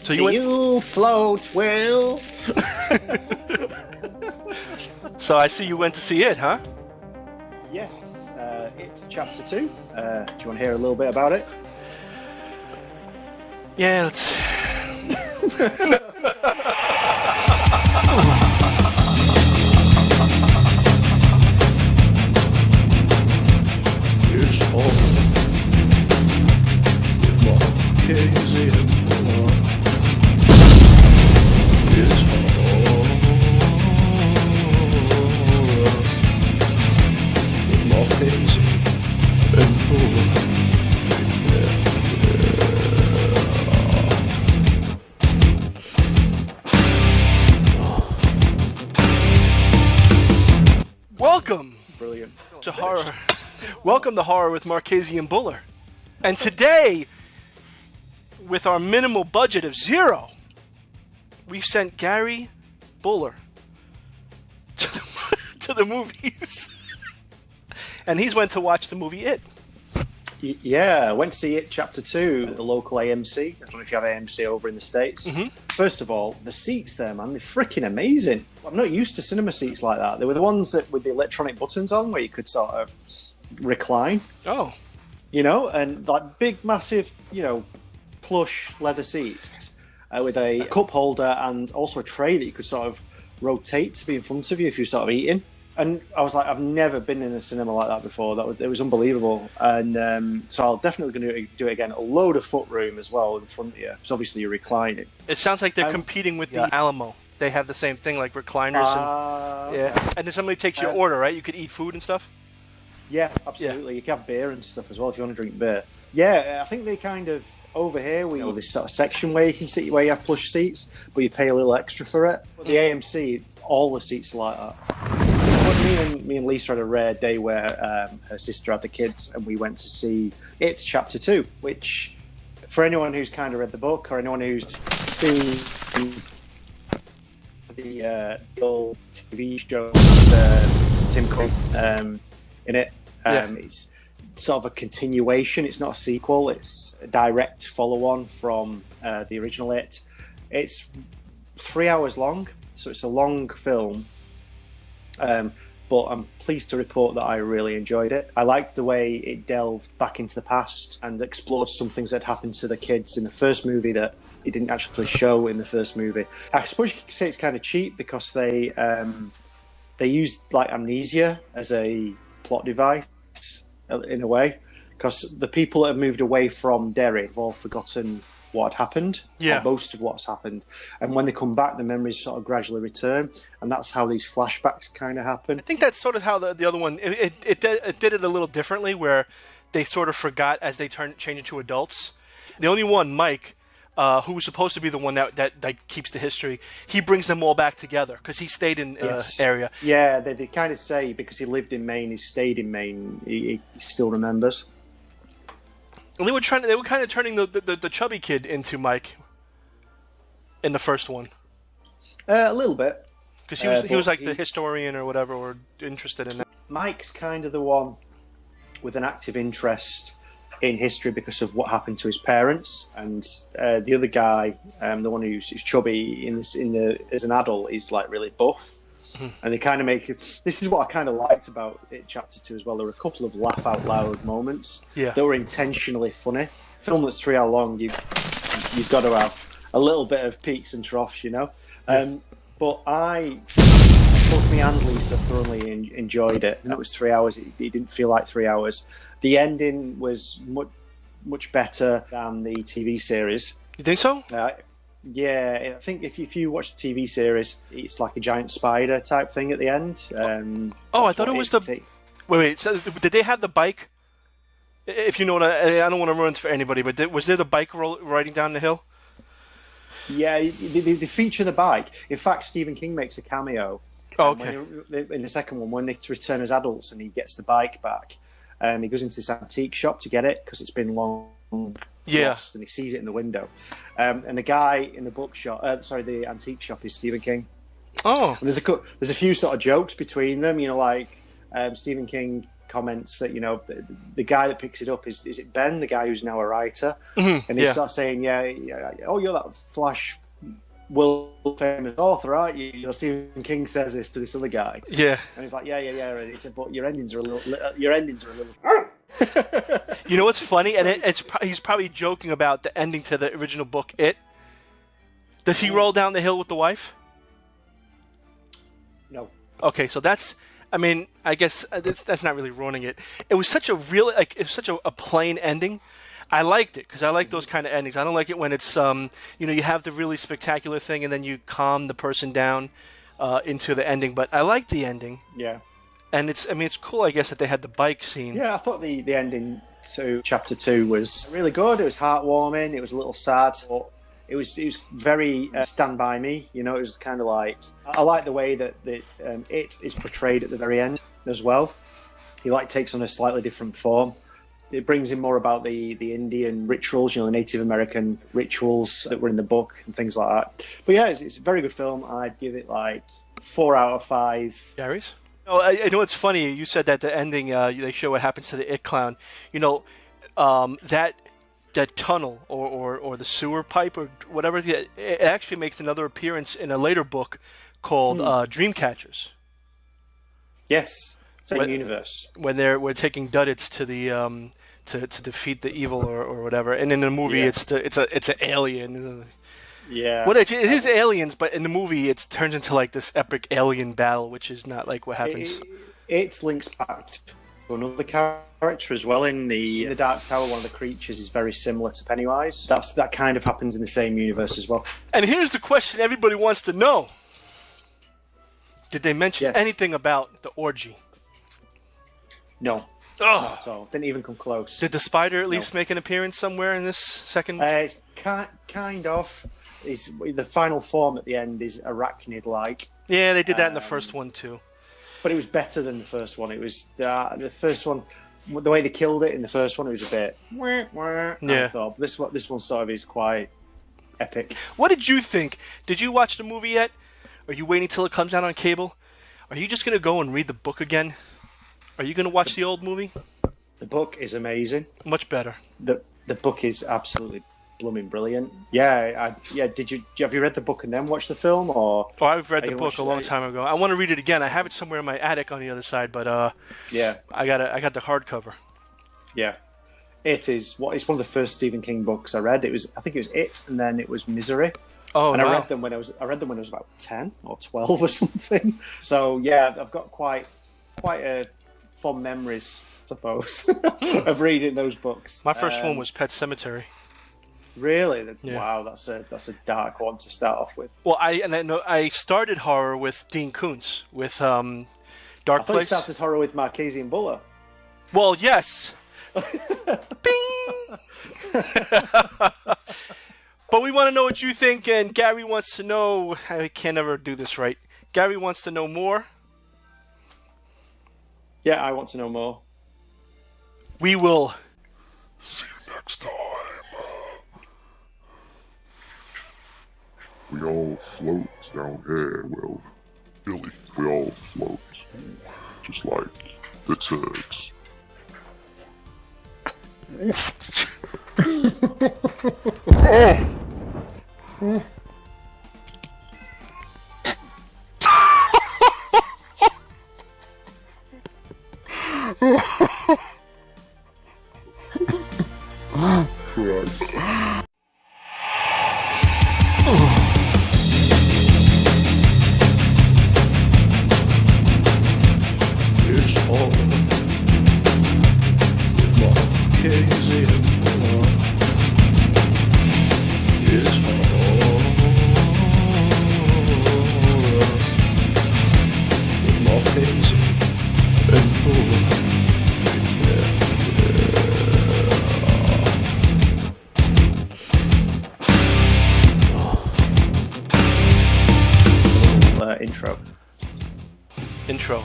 So you float, Will? So I see you went to see it, huh? Yes, it's Chapter 2. Do you want to hear a little bit about it? Yeah, let's... It's all with Marchese and Buller. It's all with Marchese and Buller. Welcome Brilliant. to horror. Welcome to Horror with Marchese and Buller. And today, with our minimal budget of $0, we've sent Gary Buller to the movies. And he's went to watch the movie It. Yeah, I went to see it, Chapter 2, at the local AMC. I don't know if you have AMC over in the States. Mm-hmm. First of all, the seats there, man, they're freaking amazing. I'm not used to cinema seats like that. They were the ones that with the electronic buttons on where you could sort of recline. Oh. You know, and like big, massive, plush leather seats with a cup holder and also a tray that you could sort of rotate to be in front of you if you're sort of eating. And I was like, I've never been in a cinema like that before. It was unbelievable. And so I'll definitely going to do it again. A load of footroom as well in front of you. So obviously you're reclining. It sounds like they're competing with the Alamo. They have the same thing, like recliners. And then somebody takes your order, right? You could eat food and stuff? Yeah, absolutely. You can have beer and stuff as well if you want to drink beer. Yeah, I think they kind of, over here, we have this sort of section where you can sit, where you have plush seats, but you pay a little extra for it. But the AMC, all the seats are like that. Me and Lisa had a rare day where her sister had the kids and we went to see It's Chapter 2, which, for anyone who's kind of read the book or anyone who's seen the old TV show with Tim Curry in it, it's sort of a continuation. It's not a sequel. It's a direct follow-on from the original It. It's 3 hours long, so it's a long film. But I'm pleased to report that I really enjoyed it. I liked the way it delved back into the past and explored some things that happened to the kids in the first movie that it didn't actually show in the first movie. I suppose you could say it's kind of cheap because they used like amnesia as a plot device in a way, because the people that have moved away from Derry have all forgotten what had happened, or most of what's happened, and when they come back the memories sort of gradually return, and that's how these flashbacks kind of happen. I think that's sort of how the other one it did it a little differently, where they sort of forgot as they change into adults. The only one, Mike, who was supposed to be the one that keeps the history, he brings them all back together because he stayed in area. Yeah, they kind of say because he lived in Maine, he stayed in Maine, he still remembers. They were kind of turning the chubby kid into Mike in the first one. A little bit, because he was like the historian or whatever, or interested in that. Mike's kind of the one with an active interest in history because of what happened to his parents, and the other guy, the one who's chubby as an adult, is like really buff. And they kind of make it. This is what I kind of liked about it, Chapter 2 as well. There were a couple of laugh out loud moments that were intentionally funny. Film that's 3 hours long, you've got to have a little bit of peaks and troughs, But both me and Lisa thoroughly enjoyed it. And it was 3 hours. It didn't feel like 3 hours. The ending was much better than the TV series. You think so? Yeah, I think if you watch the TV series, it's like a giant spider type thing at the end. I thought it was the... Wait, so did they have the bike? If you know what I don't want to ruin it for anybody, but was there the bike riding down the hill? Yeah, they feature the bike. In fact, Stephen King makes a cameo. Oh, okay. In the second one, when they return as adults and he gets the bike back, he goes into this antique shop to get it because it's been long lost, and he sees it in the window. And the guy in the the antique shop is Stephen King. Oh. And there's a few sort of jokes between them, like Stephen King comments that the guy that picks it up is it Ben, the guy who's now a writer, and he starts saying, oh, you're that Flash world famous author, aren't you? Stephen King says this to this other guy. Yeah. And he's like, yeah. And he said, but your endings are a little. You know what's funny? And he's probably joking about the ending to the original book, It. Does he roll down the hill with the wife? No. Okay, so that's. I mean, I guess that's not really ruining it. It was such a a plain ending. I liked it because I like those kind of endings. I don't like it when it's you have the really spectacular thing and then you calm the person down into the ending. But I like the ending. Yeah. And it's cool, I guess, that they had the bike scene. Yeah, I thought the ending to chapter 2 was really good. It was heartwarming. It was a little sad, but it was very Stand By Me. It was kind of like, I like the way that it is portrayed at the very end as well. He takes on a slightly different form. It brings in more about the Indian rituals, the Native American rituals that were in the book and things like that. But yeah, it's a very good film. I'd give it 4 out of 5. Gary's? Oh, I know it's funny. You said that the ending, they show what happens to the It Clown. That tunnel or the sewer pipe or whatever, it actually makes another appearance in a later book called Dreamcatchers. Yes, same universe. When we're taking Duddits to the to defeat the evil or whatever, and in the movie it's an alien. Yeah. Well, it is aliens, but in the movie it turns into this epic alien battle, which is not what happens. It links back to another character as well in the Dark Tower. One of the creatures is very similar to Pennywise. That kind of happens in the same universe as well. And here's the question everybody wants to know: did they mention anything about the orgy? No. Not at all. Didn't even come close. Did the spider at least make an appearance somewhere in this second? It's kind of. The final form at the end is arachnid-like. Yeah, they did that in the first one too. But it was better than the first one. It was the first one. The way they killed it in the first one, it was a bit. Yeah. I thought this one sort of is quite epic. What did you think? Did you watch the movie yet? Are you waiting till it comes out on cable? Are you just gonna go and read the book again? Are you gonna watch the old movie? The book is amazing. Much better. The book is absolutely blooming brilliant. Yeah. Have you read the book and then watched the film, or? Oh, I've read the book a long time ago. I want to read it again. I have it somewhere in my attic on the other side, but I got the hardcover. Yeah, it is. It's one of the first Stephen King books I read. I think it was It, and then it was Misery. Oh, and I read them when I was about 10 or 12 or something. So yeah, I've got quite a fond memories, I suppose, of reading those books. My first one was Pet Sematary. Really? Yeah. Wow, that's a dark one to start off with. Well, I started horror with Dean Koontz with Dark I thought Place. you started horror with Marchese and Buller. Well, yes. Bing! But we want to know what you think, and Gary wants to know. I can't ever do this right. Gary wants to know more. Yeah, I want to know more. We will See you next time. We all float down here. Well, really, we all float. Just like the Turks. Christ. It's all with Marchese and Buller. It's all with Marchese and Buller. intro.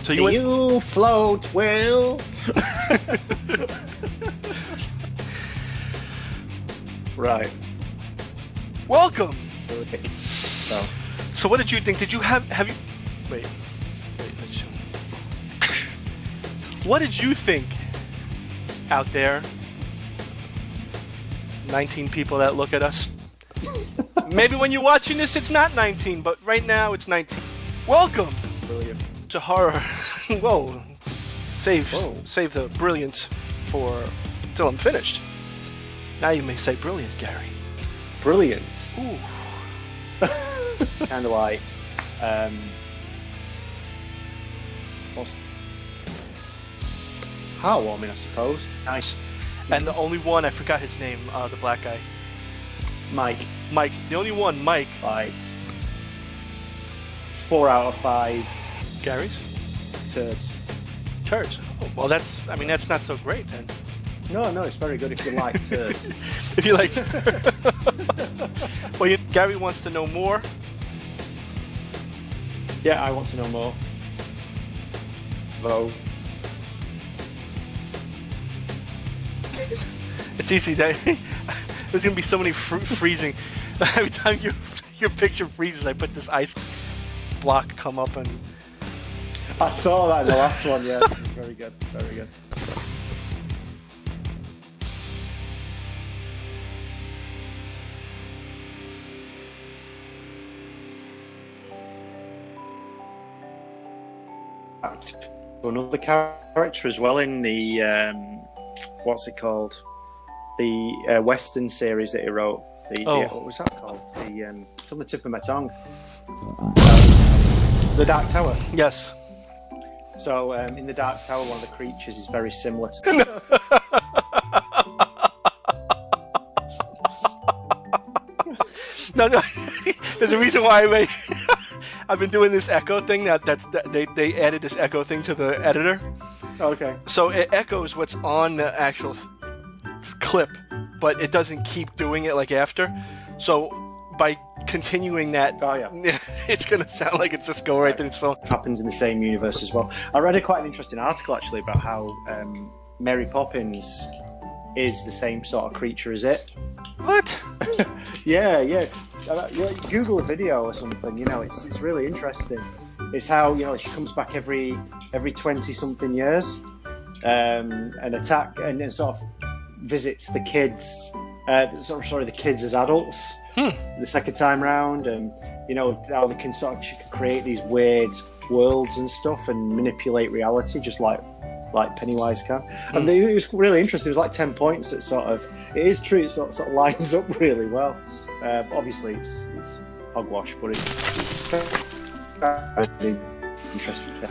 So you float, Will? Right. Welcome. So what did you think? Did you have you? Wait. What did you think out there? 19 people that look at us. Maybe when you're watching this, it's not 19, but right now it's 19. Welcome Brilliant. to horror. Whoa. Save the brilliance for till I'm finished. Now you may say brilliant, Gary. Brilliant. Ooh. Kind of like, what's heartwarming, I suppose. Nice. And the only one, I forgot his name, the black guy. Mike. The only one, Mike. Like 4 out of 5 Gary's? turds. Oh, well, that's not so great then. No, it's very good if you like turds. If you like. Well, Gary wants to know more. Yeah, I want to know more. Vote. It's easy. There's gonna be so many freezing. Every time your picture freezes, I put this ice block come up and. I saw that in the last one. Yeah, very good, very good. Another character as well in the what's it called? The Western series that he wrote. What was that called? It's on the tip of my tongue. The Dark Tower. Yes. So in the Dark Tower, one of the creatures is very similar to. No. There's a reason why I've been doing this echo thing. They added this echo thing to the editor. Okay. So it echoes what's on the actual clip, but it doesn't keep doing it like after. So by continuing that, it's going to sound like it's just going right through the song. Happens in the same universe as well. I read quite an interesting article actually about how Mary Poppins is the same sort of creature as it. What? Yeah. Google a video or something. It's really interesting. It's how she comes back every 20-something years, and attack and sort of visits the kids. The kids as adults. The second time round, and how they can she can create these weird worlds and stuff and manipulate reality just like Pennywise can. And it was really interesting. It was like 10 points that it is true. It sort of lines up really well. Obviously, it's hogwash, but it's interesting. Yeah.